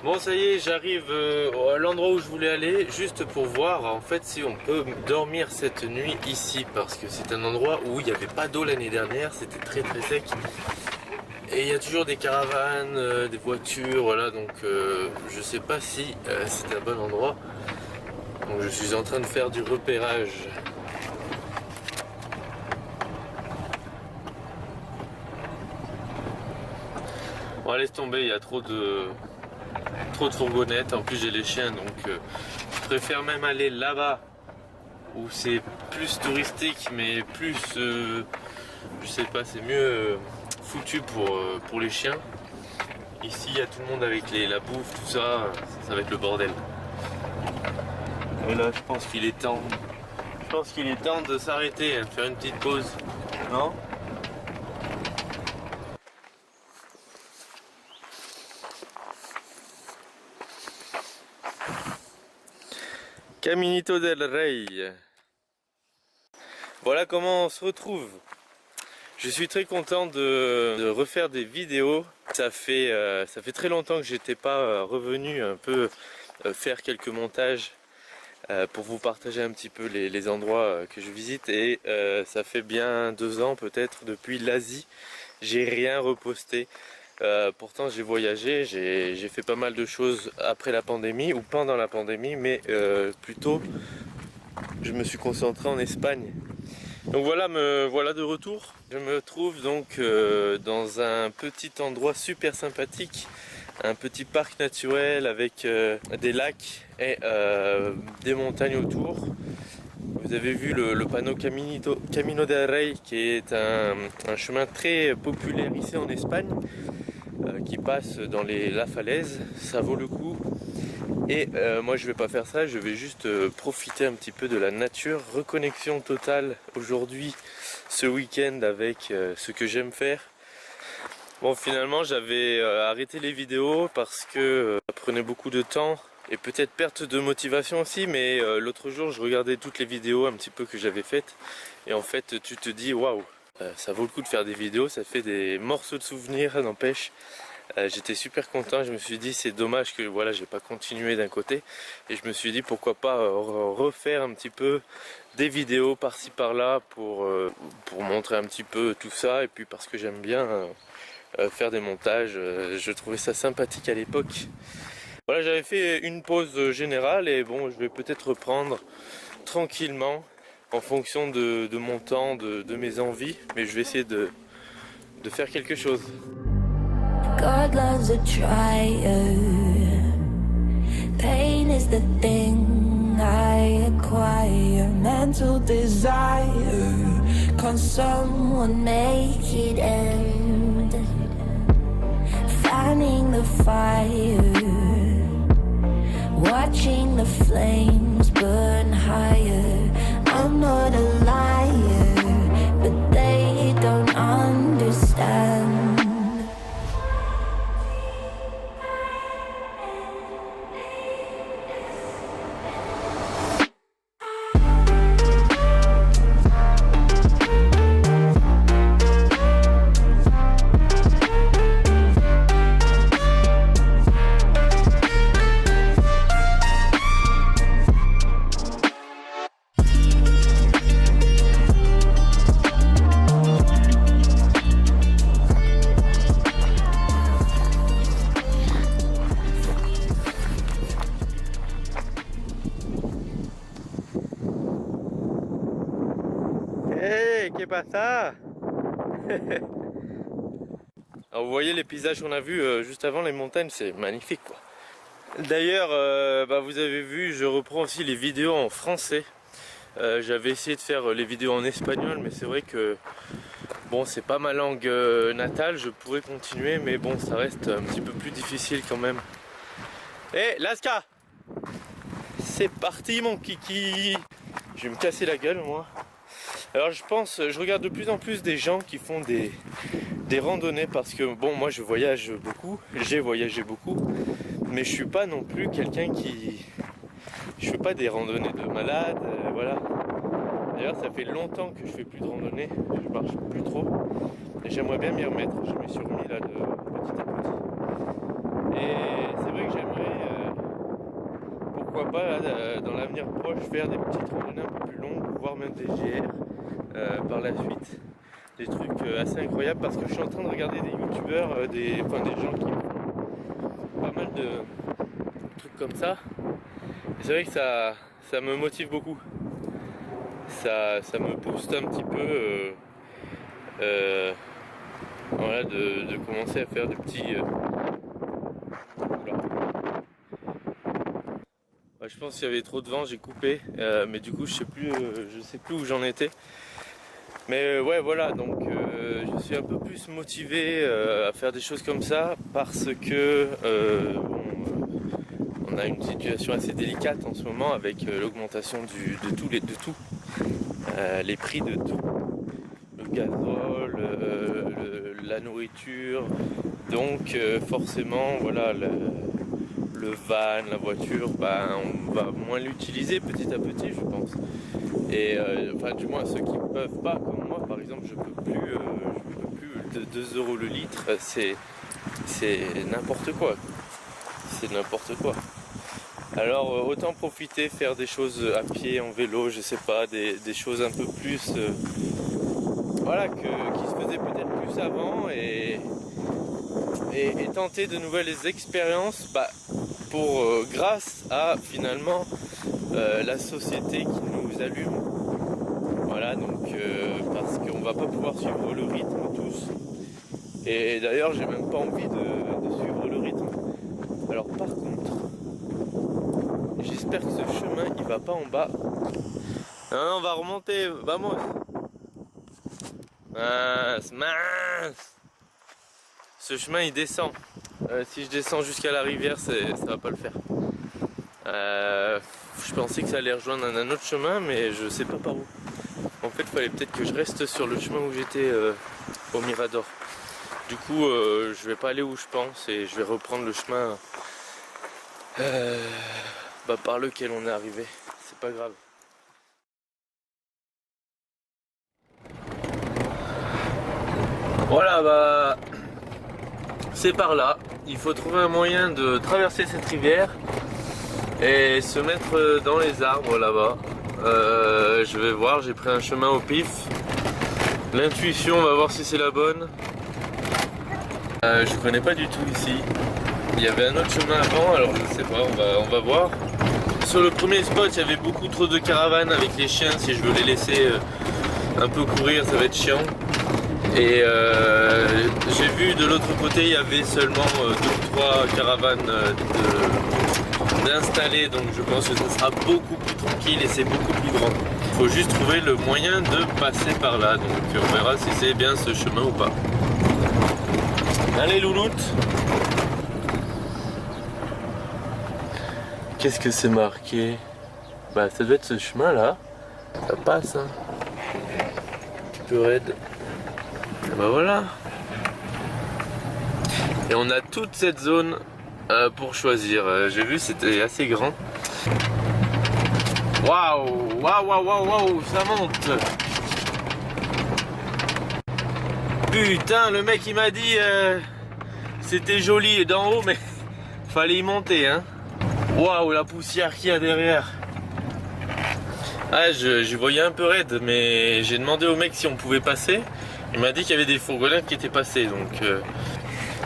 Bon, ça y est, j'arrive à l'endroit où je voulais aller, juste pour voir en fait si on peut dormir cette nuit ici, parce que c'est un endroit où il n'y avait pas d'eau l'année dernière, c'était très très sec. Et il y a toujours des caravanes, des voitures, voilà, donc je sais pas si c'est un bon endroit. Donc je suis en train de faire du repérage. Bon, laisse tomber, il y a trop de fourgonnettes, en plus j'ai les chiens, donc je préfère même aller là-bas où c'est plus touristique, mais plus, je sais pas, c'est mieux foutu pour les chiens. Ici il y a tout le monde avec la bouffe, tout ça, ça va être le bordel. Et là je pense qu'il est temps, de s'arrêter, de faire une petite pause, non? Caminito del Rey. Voilà comment on se retrouve. Je suis très content de refaire des vidéos. Ça fait très longtemps que j'étais pas revenu un peu faire quelques montages pour vous partager un petit peu les endroits que je visite. Et ça fait bien 2 ans peut-être depuis l'Asie. J'ai rien reposté. Pourtant j'ai voyagé, j'ai fait pas mal de choses après la pandémie ou pendant la pandémie, mais plutôt je me suis concentré en Espagne. Donc voilà, me voilà de retour. Je me trouve donc dans un petit endroit super sympathique, un petit parc naturel avec des lacs et des montagnes autour. Vous avez vu le panneau Camino del Rey, qui est un chemin très populaire ici en Espagne, qui passe dans la falaise. Ça vaut le coup. Et moi je vais pas faire ça, je vais juste profiter un petit peu de la nature, reconnexion totale aujourd'hui, ce week-end avec ce que j'aime faire. Bon, finalement j'avais arrêté les vidéos parce que ça prenait beaucoup de temps et peut-être perte de motivation aussi, mais l'autre jour je regardais toutes les vidéos un petit peu que j'avais faites et en fait tu te dis waouh, ça vaut le coup de faire des vidéos, ça fait des morceaux de souvenirs, n'empêche. J'étais super content, je me suis dit c'est dommage que voilà j'ai pas continué d'un côté, et je me suis dit pourquoi pas refaire un petit peu des vidéos par-ci par-là pour montrer un petit peu tout ça, et puis parce que j'aime bien faire des montages, je trouvais ça sympathique à l'époque. Voilà, j'avais fait une pause générale et bon, je vais peut-être reprendre tranquillement en fonction de mon temps, de mes envies, mais je vais essayer de faire quelque chose. God loves a trier. Pain is the thing I acquire. Mental desire. Can someone make it end? Fanning the fire. Watching the flames burn higher. I'm not a liar, but they don't understand. Hey, qu'est-ce ça? Alors vous voyez les paysages qu'on a vus juste avant, les montagnes, c'est magnifique quoi. D'ailleurs, vous avez vu, je reprends aussi les vidéos en français. J'avais essayé de faire les vidéos en espagnol, mais c'est vrai que bon, c'est pas ma langue natale, je pourrais continuer, mais bon, ça reste un petit peu plus difficile quand même. Hey, Laska! C'est parti mon kiki! Je vais me casser la gueule moi. Alors je regarde de plus en plus des gens qui font des randonnées, parce que bon, moi je voyage beaucoup, j'ai voyagé beaucoup, mais je suis pas non plus quelqu'un je fais pas des randonnées de malade, voilà. D'ailleurs ça fait longtemps que je fais plus de randonnée, je marche plus trop, et j'aimerais bien m'y remettre, je me suis remis là de petit à petit. Et c'est vrai que j'aimerais pourquoi pas dans l'avenir proche faire des petites randonnées un peu plus longues, voire même des GR par la suite. Des trucs assez incroyables parce que je suis en train de regarder des youtubeurs, des gens qui font pas mal de trucs comme ça. Et c'est vrai que ça me motive beaucoup. Ça me booste un petit peu voilà, de commencer à faire des petits... je pense qu'il y avait trop de vent, j'ai coupé, mais du coup je sais plus où j'en étais. Mais ouais, voilà, donc je suis un peu plus motivé à faire des choses comme ça parce que on a une situation assez délicate en ce moment avec l'augmentation de tout, les prix de tout, le gazole, la nourriture, donc forcément, voilà, le van, la voiture, on va moins l'utiliser petit à petit, je pense. Et enfin, du moins ceux qui ne peuvent pas, comme moi, par exemple, je peux plus de 2 € le litre, c'est n'importe quoi. C'est n'importe quoi. Alors autant profiter, faire des choses à pied, en vélo, je sais pas, des choses un peu plus, voilà, qui se faisaient peut-être plus avant et tenter de nouvelles expériences, pour grâce à finalement la société qui nous allume. Voilà, donc parce qu'on va pas pouvoir suivre le rythme tous. Et d'ailleurs j'ai même pas envie de suivre le rythme. Alors par contre, j'espère que ce chemin il va pas en bas. Non, on va remonter, vamos. Mince. Ce chemin il descend. Si je descends jusqu'à la rivière, ça va pas le faire. Je pensais que ça allait rejoindre un autre chemin, mais je sais pas par où. En fait, il fallait peut-être que je reste sur le chemin où j'étais au Mirador. Du coup, je vais pas aller où je pense et je vais reprendre le chemin par lequel on est arrivé. C'est pas grave. Voilà, c'est par là. Il faut trouver un moyen de traverser cette rivière et se mettre dans les arbres là-bas. Je vais voir, j'ai pris un chemin au pif. L'intuition, on va voir si c'est la bonne. Je connais pas du tout ici. Il y avait un autre chemin avant, alors je sais pas, on va voir. Sur le premier spot, il y avait beaucoup trop de caravanes avec les chiens. Si je veux les laisser un peu courir, ça va être chiant. Et j'ai vu de l'autre côté, il y avait seulement 2 ou 3 caravanes d'installer, donc je pense que ça sera beaucoup plus tranquille et c'est beaucoup plus grand. Il faut juste trouver le moyen de passer par là, donc on verra si c'est bien ce chemin ou pas. Allez louloute. Qu'est-ce que c'est marqué? Ça doit être ce chemin là. Ça passe hein. Un petit peu raide. Voilà. Et on a toute cette zone pour choisir. J'ai vu, c'était assez grand. Waouh, waouh, ça monte. Putain, le mec il m'a dit c'était joli d'en haut, mais fallait y monter, hein. Waouh, la poussière qu'il y a derrière. Ah, je voyais un peu raide, mais j'ai demandé au mec si on pouvait passer. Il m'a dit qu'il y avait des fourgonnettes qui étaient passées, donc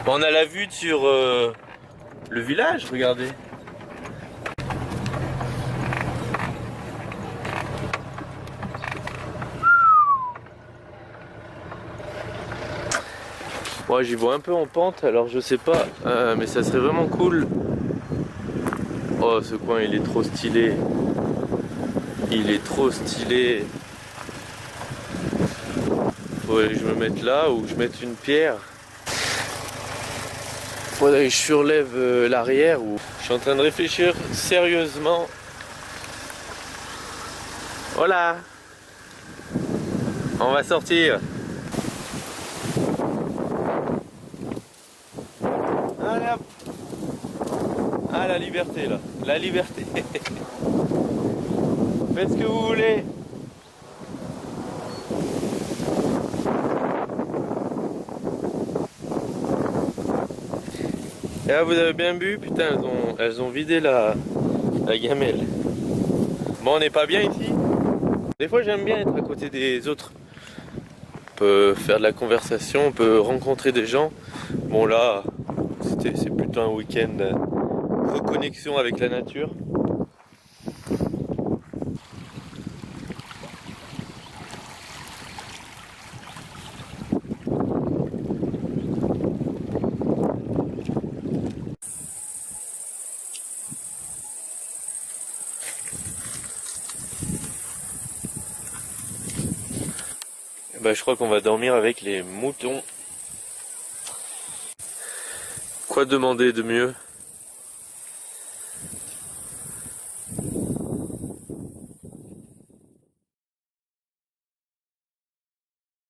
on a la vue sur le village, regardez. Moi j'y vois un peu en pente, alors je sais pas, mais ça serait vraiment cool. Oh, ce coin il est trop stylé. Il est trop stylé. Faudrait que je me mette là ou que je mette une pierre. Faudrait que je surlève l'arrière ou... Je suis en train de réfléchir sérieusement. Voilà. On va sortir. Allez hop. Ah, la liberté là. La liberté. Faites ce que vous voulez. Et là, vous avez bien vu, putain, elles ont vidé la La gamelle. Bon, on n'est pas bien ici. Des fois j'aime bien être à côté des autres. On peut faire de la conversation, on peut rencontrer des gens. Bon là, c'est plutôt un week-end reconnexion avec la nature. Bah, je crois qu'on va dormir avec les moutons. Quoi demander de mieux?